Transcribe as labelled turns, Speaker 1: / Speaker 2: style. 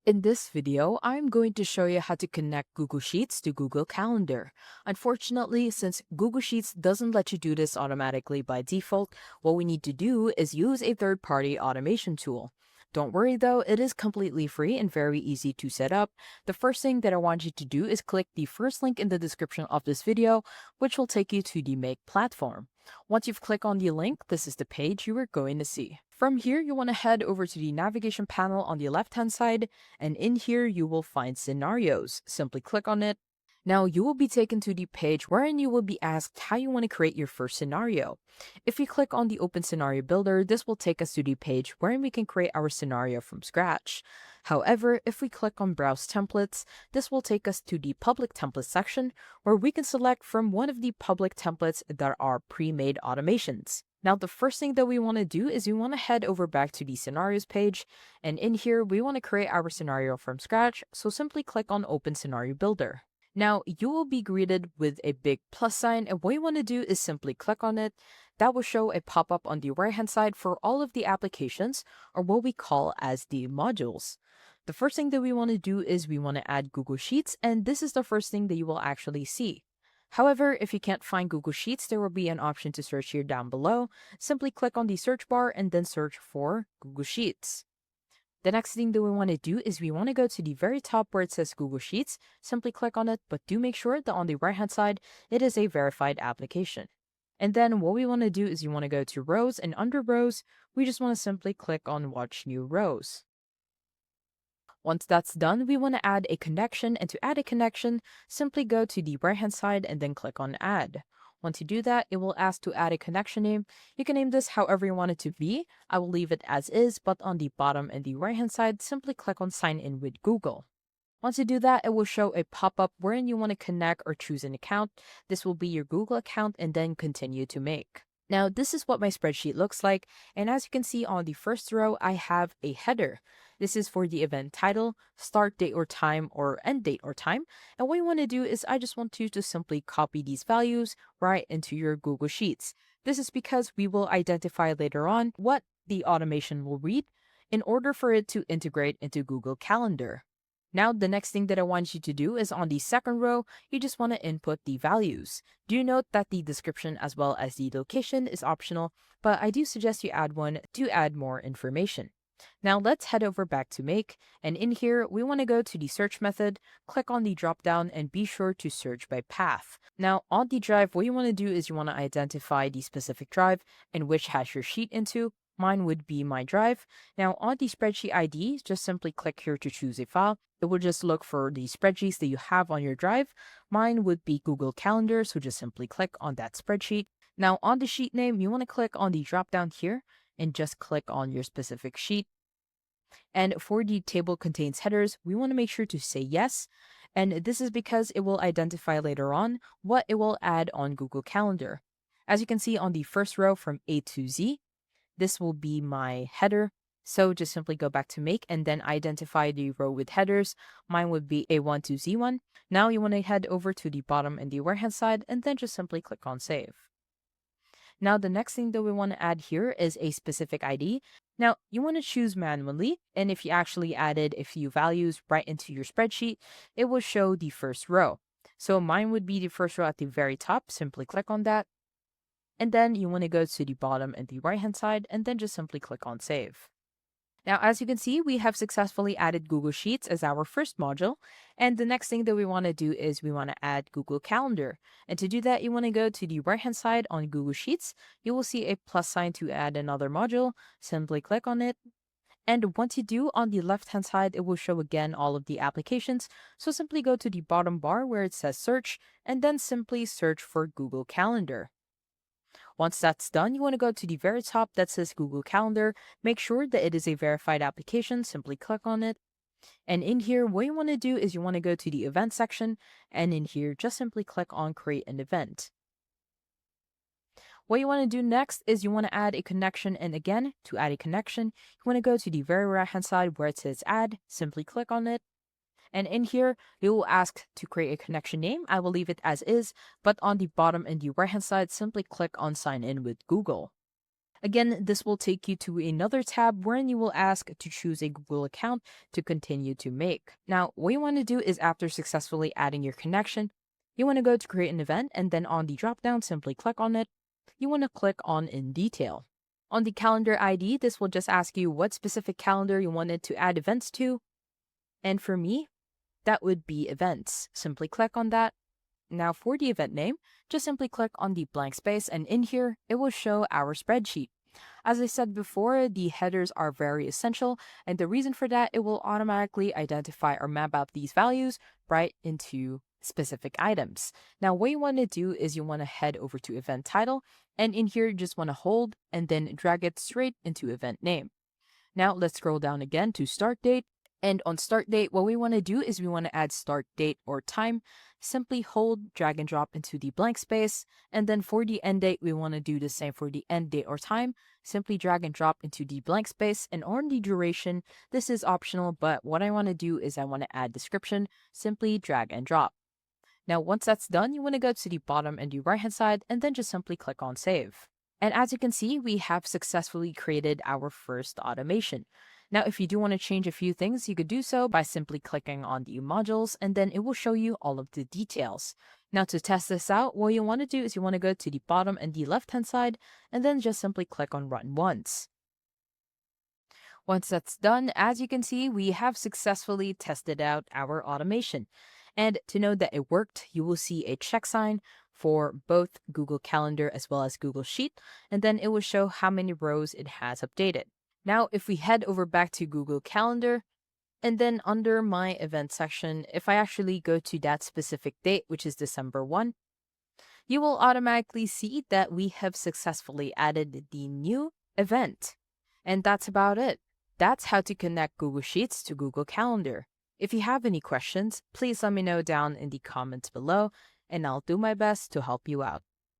Speaker 1: In this video, I'm going to show you how to connect Google Sheets to Google Calendar. Unfortunately, since Google Sheets doesn't let you do this automatically by default, what we need to do is use a third-party automation tool. Don't worry though, it is completely free and very easy to set up. The first thing that I want you to do is click the first link in the description of this video, which will take you to the Make platform. Once you've clicked on the link, this is the page you are going to see. From here, you want to head over to the navigation panel on the left-hand side, and in here you will find scenarios. Simply click on it. Now you will be taken to the page wherein you will be asked how you want to create your first scenario. If you click on the Open Scenario Builder, this will take us to the page wherein we can create our scenario from scratch. However, if we click on Browse Templates, this will take us to the Public Templates section where we can select from one of the public templates that are pre-made automations. Now, the first thing that we want to do is we want to head over back to the scenarios page, and in here we want to create our scenario from scratch, so simply click on Open Scenario Builder. Now, you will be greeted with a big plus sign, and what you want to do is simply click on it. That will show a pop-up on the right-hand side for all of the applications, or what we call as the modules. The first thing that we want to do is we want to add Google Sheets, and this is the first thing that you will actually see. However, if you can't find Google Sheets, there will be an option to search here down below. Simply click on the search bar and then search for Google Sheets. The next thing that we want to do is we want to go to the very top where it says Google Sheets. Simply click on it, but do make sure that on the right hand side, it is a verified application. And then what we want to do is you want to go to Rows, and under Rows, we just want to simply click on Watch New Rows. Once that's done, we want to add a connection, and to add a connection, simply go to the right hand side and then click on Add. Once you do that, it will ask to add a connection name. You can name this however you want it to be. I will leave it as is, but on the bottom and the right hand side, simply click on Sign in with Google. Once you do that, it will show a pop-up wherein you want to connect or choose an account. This will be your Google account and then continue to make. Now, this is what my spreadsheet looks like, and as you can see on the first row, I have a header. This is for the event title, start date or time, or end date or time. And what you want to do is I just want you to simply copy these values right into your Google Sheets. This is because we will identify later on what the automation will read in order for it to integrate into Google Calendar. Now, the next thing that I want you to do is on the second row, you just want to input the values. Do note that the description as well as the location is optional, but I do suggest you add one to add more information. Now let's head over back to Make, and in here, we want to go to the search method, click on the drop down, and be sure to search by path. Now on the drive, what you want to do is you want to identify the specific drive and which has your sheet into. Mine would be my drive. Now on the spreadsheet ID, just simply click here to choose a file. It will just look for the spreadsheets that you have on your drive. Mine would be Google Calendar, so just simply click on that spreadsheet. Now on the sheet name, you want to click on the drop down here and just click on your specific sheet. And for the table contains headers, we want to make sure to say yes. And this is because it will identify later on what it will add on Google Calendar. As you can see on the first row from A to Z, this will be my header. So just simply go back to Make and then identify the row with headers. Mine would be A1 to Z1. Now you want to head over to the bottom and the right hand side and then just simply click on Save. Now the next thing that we want to add here is a specific ID. Now you want to choose manually, and if you actually added a few values right into your spreadsheet, it will show the first row. So mine would be the first row at the very top. Simply click on that. And then you want to go to the bottom and the right hand side and then just simply click on Save. Now, as you can see, we have successfully added Google Sheets as our first module. And the next thing that we want to do is we want to add Google Calendar. And to do that, you want to go to the right-hand side on Google Sheets. You will see a plus sign to add another module. Simply click on it. And once you do, on the left-hand side, it will show again all of the applications. So simply go to the bottom bar where it says Search, and then simply search for Google Calendar. Once that's done, you want to go to the very top that says Google Calendar. Make sure that it is a verified application. Simply click on it. And in here, what you want to do is you want to go to the event section. And in here, just simply click on Create an Event. What you want to do next is you want to add a connection. And again, to add a connection, you want to go to the very right hand side where it says Add. Simply click on it. And in here, it will ask to create a connection name. I will leave it as is, but on the bottom and the right hand side, simply click on Sign in with Google. Again, this will take you to another tab wherein you will ask to choose a Google account to continue to make. Now, what you want to do is after successfully adding your connection, you want to go to create an event and then on the dropdown, simply click on it. You want to click on in detail. On the calendar ID, this will just ask you what specific calendar you wanted to add events to. And for me, that would be events. Simply click on that. Now for the event name, just simply click on the blank space and in here, it will show our spreadsheet. As I said before, the headers are very essential, and the reason for that, it will automatically identify or map out these values right into specific items. Now, what you want to do is you want to head over to event title, and in here, you just want to hold and then drag it straight into event name. Now, let's scroll down again to start date. And on start date, what we want to do is we want to add start date or time. Simply hold, drag and drop into the blank space. And then for the end date, we want to do the same for the end date or time. Simply drag and drop into the blank space. And on the duration, this is optional, but what I want to do is I want to add description. Simply drag and drop. Now, once that's done, you want to go to the bottom and the right hand side and then just simply click on save. And as you can see, we have successfully created our first automation. Now, if you do want to change a few things, you could do so by simply clicking on the modules and then it will show you all of the details. Now, to test this out, what you want to do is you want to go to the bottom and the left-hand side and then just simply click on run once. Once that's done, as you can see, we have successfully tested out our automation. And to know that it worked, you will see a check sign for both Google Calendar as well as Google Sheet, and then it will show how many rows it has updated. Now, if we head over back to Google Calendar, and then under my event section, if I actually go to that specific date, which is December 1, you will automatically see that we have successfully added the new event. And that's about it. That's how to connect Google Sheets to Google Calendar. If you have any questions, please let me know down in the comments below, and I'll do my best to help you out.